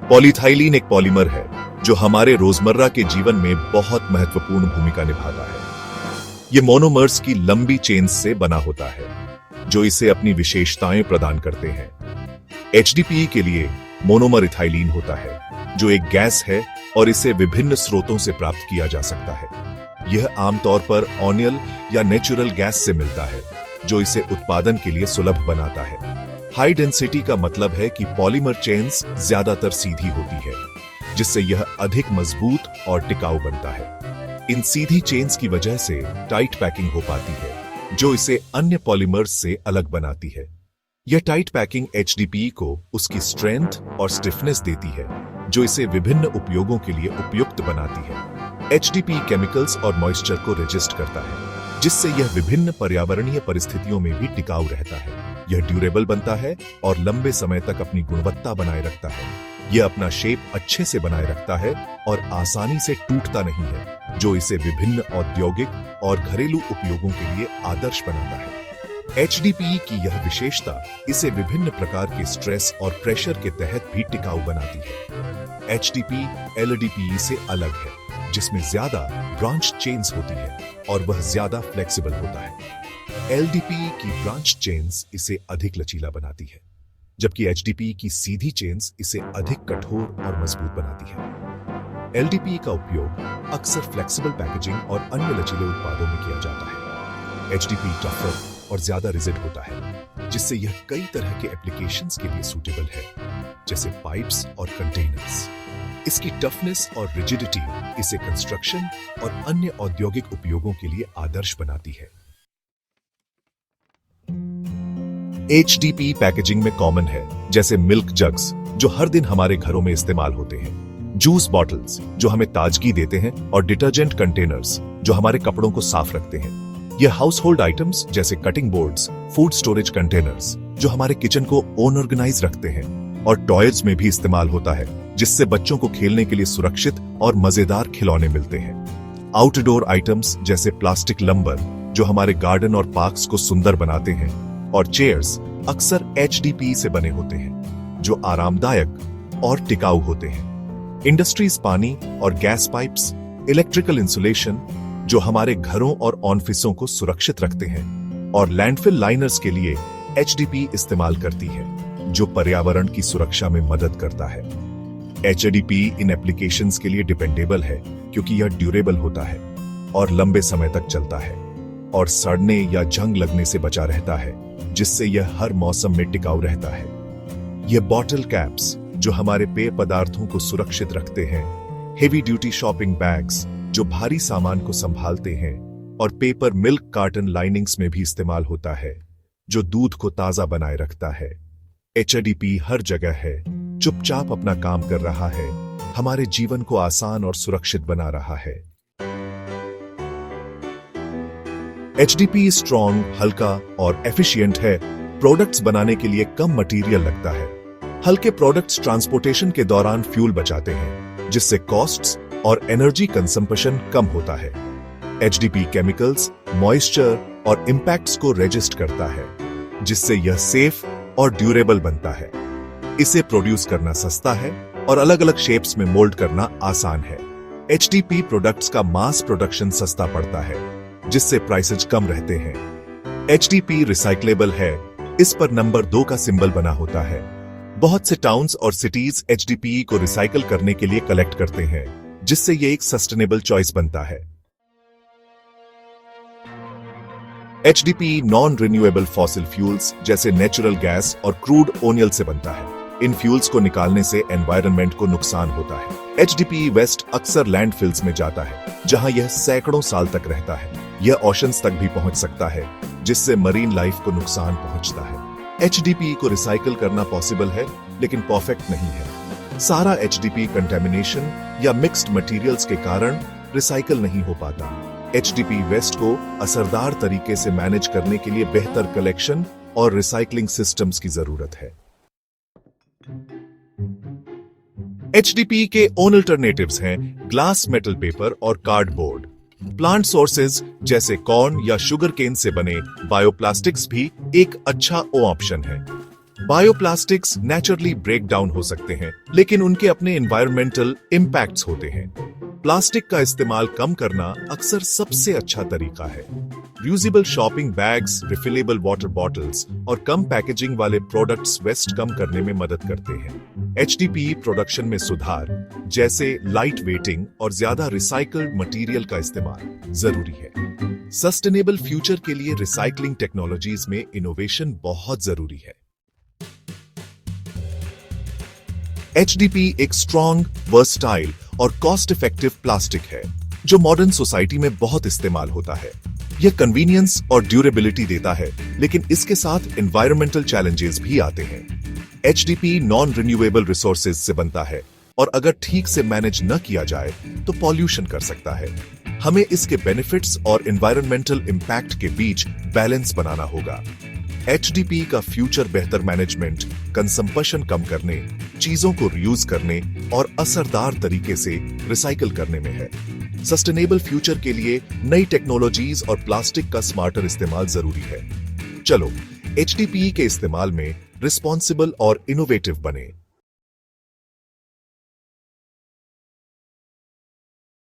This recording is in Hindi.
पॉलीथाइलीन एक पॉलीमर है जो हमारे रोजमर्रा के जीवन में बहुत महत्वपूर्ण भूमिका निभाता है। ये मोनोमर्स की लंबी चेन्स से बना होता है जो इसे अपनी विशेषताएं प्रदान करते हैं। एचडीपीई के लिए मोनोमर इथाइलीन होता है जो एक गैस है और इसे विभिन्न स्रोतों से प्राप्त किया जा सकता है। यह आमतौर पर ऑनियल या नेचुरल गैस से मिलता है जो इसे उत्पादन के लिए सुलभ बनाता है। हाई डेंसिटी का मतलब है कि पॉलीमर चेन्स ज्यादातर सीधी होती है जिससे यह अधिक मजबूत और टिकाऊ बनता है। इन सीधी चेन्स की वजह से टाइट पैकिंग हो पाती है जो इसे अन्य पॉलीमर्स से अलग बनाती है। यह टाइट पैकिंग एचडीपीई को उसकी स्ट्रेंथ और स्टिफनेस देती है जो इसे विभिन्न उपयोगों के लिए उपयुक्त बनाती है। एचडीपीई केमिकल्स और मॉइस्चर को रेजिस्ट करता है जिससे यह विभिन्न पर्यावरणीय परिस्थितियों में भी टिकाऊ रहता है। यह ड्यूरेबल बनता है और लंबे समय तक अपनी गुणवत्ता बनाए रखता है। यह अपना शेप अच्छे से बनाए रखता है और आसानी से टूटता नहीं है जो इसे विभिन्न औद्योगिक और घरेलू उपयोगों के लिए आदर्श बनाता है। एचडीपीई की यह विशेषता इसे विभिन्न प्रकार के स्ट्रेस और प्रेशर के तहत भी टिकाऊ बनाती है। एचडीपीई एलडीपीई से अलग है जिसमें ज्यादा ब्रांच चेन्स होती है और वह ज्यादा फ्लेक्सिबल होता है। एलडीपीई की ब्रांच चेन्स इसे अधिक लचीला बनाती है जबकि एचडीपीई की सीधी चेन्स इसे अधिक कठोर और मजबूत बनाती है। एलडीपीई का उपयोग अक्सर फ्लेक्सिबल पैकेजिंग और अन्य लचीले उत्पादों में किया जाता है। एचडीपीई टफर और ज्यादा रिजिड होता है जिससे यह कई तरह के एप्लीकेशंस के लिए सूटेबल है जैसे पाइप्स और कंटेनर्स। इसकी टफनेस और रिजिडिटी इसे कंस्ट्रक्शन और अन्य औद्योगिक उपयोगों के लिए आदर्श बनाती है। एचडीपीई पैकेजिंग में कॉमन है जैसे मिल्क जग्स जो हर दिन हमारे घरों में इस्तेमाल होते हैं, जूस बॉटल्स जो हमें ताजगी देते हैं और डिटर्जेंट कंटेनर्स जो हमारे कपड़ों को साफ रखते हैं। यह हाउस होल्ड आइटम्स जैसे cutting boards, food storage containers जो हमारे किचन को ऑर्गेनाइज रखते हैं और टॉयज में भी इस्तेमाल होता है जिससे बच्चों को खेलने के लिए सुरक्षित और मजेदार खिलौने मिलते हैं। आउटडोर आइटम्स जैसे प्लास्टिक लंबर जो हमारे गार्डन और पार्क्स को सुंदर बनाते हैं और चेयर्स अक्सर एचडीपीई से बने होते हैं जो आरामदायक और टिकाऊ होते हैं। इंडस्ट्रीज पानी और गैस पाइप्स, इलेक्ट्रिकल इंसुलेशन जो हमारे घरों और ऑफिसों को सुरक्षित रखते हैं और लैंडफिल लाइनर्स के लिए एचडीपीई इस्तेमाल करती है जो पर्यावरण की सुरक्षा में मदद करता है। एचडीपीई इन एप्लीकेशंस के लिए डिपेंडेबल है क्योंकि यह ड्यूरेबल होता है और लंबे समय तक चलता है और सड़ने या जंग लगने से बचा रहता है जिससे यह हर मौसम में टिकाऊ रहता है। यह बॉटल कैप्स जो हमारे पेय पदार्थों को सुरक्षित रखते हैं, हेवी ड्यूटी शॉपिंग बैग्स जो भारी सामान को संभालते हैं और पेपर मिल्क कार्टन लाइनिंग्स में भी इस्तेमाल होता है जो दूध को ताजा बनाए रखता है। एचडीपीई हर जगह है, चुपचाप अपना काम कर रहा है, हमारे जीवन को आसान और सुरक्षित बना रहा है। एचडीपीई स्ट्रॉन्ग, हल्का और एफिशिएंट है। प्रोडक्ट्स बनाने के लिए कम मटेरियल लगता है। हल्के प्रोडक्ट्स ट्रांसपोर्टेशन के दौरान फ्यूल बचाते हैं जिससे कॉस्ट्स और एनर्जी कंजम्पशन कम होता है। एचडीपीई केमिकल्स, मॉइस्चर और इंपैक्ट्स को रेजिस्ट करता है जिससे यह सेफ और ड्यूरेबल बनता है। इसे प्रोड्यूस करना सस्ता है और अलग अलग शेप्स में मोल्ड करना आसान है। एचडीपीई प्रोडक्ट्स का मास प्रोडक्शन सस्ता पड़ता है जिससे प्राइसेज कम रहते हैं। एचडीपीई रिसाइक्लेबल है, इस पर नंबर 2 का सिंबल बना होता है। बहुत से टाउन्स और सिटीज एचडीपीई को रिसाइकल करने के लिए कलेक्ट करते हैं जिससे ये एक सस्टेनेबल चॉइस बनता है। HDPE non renewable fossil fuels जैसे नेचुरल गैस और क्रूड ऑयल से बनता है। इन फ्यूल्स को निकालने से एनवायरनमेंट को नुकसान होता है। एचडीपीई वेस्ट अक्सर लैंडफिल्स में जाता है जहां यह सैकड़ों साल तक रहता है। यह ओशंस तक भी पहुंच सकता है जिससे मरीन लाइफ को नुकसान पहुंचता है। एचडीपीई को रिसाइकल करना पॉसिबल है लेकिन परफेक्ट नहीं है। सारा एचडीपीई कंटेमिनेशन या मिक्स्ड मटेरियल्स के कारण रिसाइकल नहीं हो पाता। एचडीपीई वेस्ट को असरदार तरीके से मैनेज करने के लिए बेहतर कलेक्शन और रिसाइकलिंग सिस्टम्स की जरूरत है। एचडीपीई के ओन अल्टरनेटिव्स हैं ग्लास, मेटल, पेपर और कार्डबोर्ड। प्लांट सोर्सेज जैसे कॉर्न या शुगर केन से बने बायोप्लास्टिक्स भी एक अच्छा ऑप्शन है। बायोप्लास्टिक्स नेचुरली ब्रेक डाउन हो सकते हैं, लेकिन उनके अपने एनवायरमेंटल इम्पैक्ट्स होते हैं। प्लास्टिक का इस्तेमाल कम करना अक्सर सबसे अच्छा तरीका है। Reusable shopping bags, refillable water bottles और कम पैकेजिंग वाले प्रोडक्ट्स वेस्ट कम करने में मदद करते हैं। एचडीपी प्रोडक्शन में सुधार, जैसे लाइट वेटिंग और ज्यादा रिसाइकल्ड मटेरियल का इस्तेमाल जरूरी है। सस्टेनेबल फ्यूचर के लिए रिसाइकलिंग टेक्नोलॉजीज में इनोवेशन बहुत जरूरी है। एचडीपी एक स्ट्रॉन्ग, वर्सटाइल और कॉस्ट इफेक्टिव प्लास्टिक है जो मॉडर्न सोसाइटी में बहुत इस्तेमाल होता है। यह कन्वीनियंस और ड्यूरेबिलिटी देता है, लेकिन इसके साथ एनवायरमेंटल चैलेंजेस भी आते हैं। एचडीपी नॉन रिन्यूएबल रिसोर्सेज से बनता है और अगर ठीक से मैनेज न किया जाए तो पॉल्यूशन कर सकता है। हमें इसके बेनिफिट्स और एनवायरमेंटल इम्पैक्ट के बीच बैलेंस बनाना होगा। एचडीपी का फ्यूचर बेहतर मैनेजमेंट, कंजम्पशन कम करने, चीजों को रियूज करने और असरदार तरीके से रिसाइकल करने में है। सस्टेनेबल फ्यूचर के लिए नई टेक्नोलॉजीज और प्लास्टिक का स्मार्टर इस्तेमाल जरूरी है। चलो एचडीपी के इस्तेमाल में रिस्पॉन्सिबल और इनोवेटिव बने।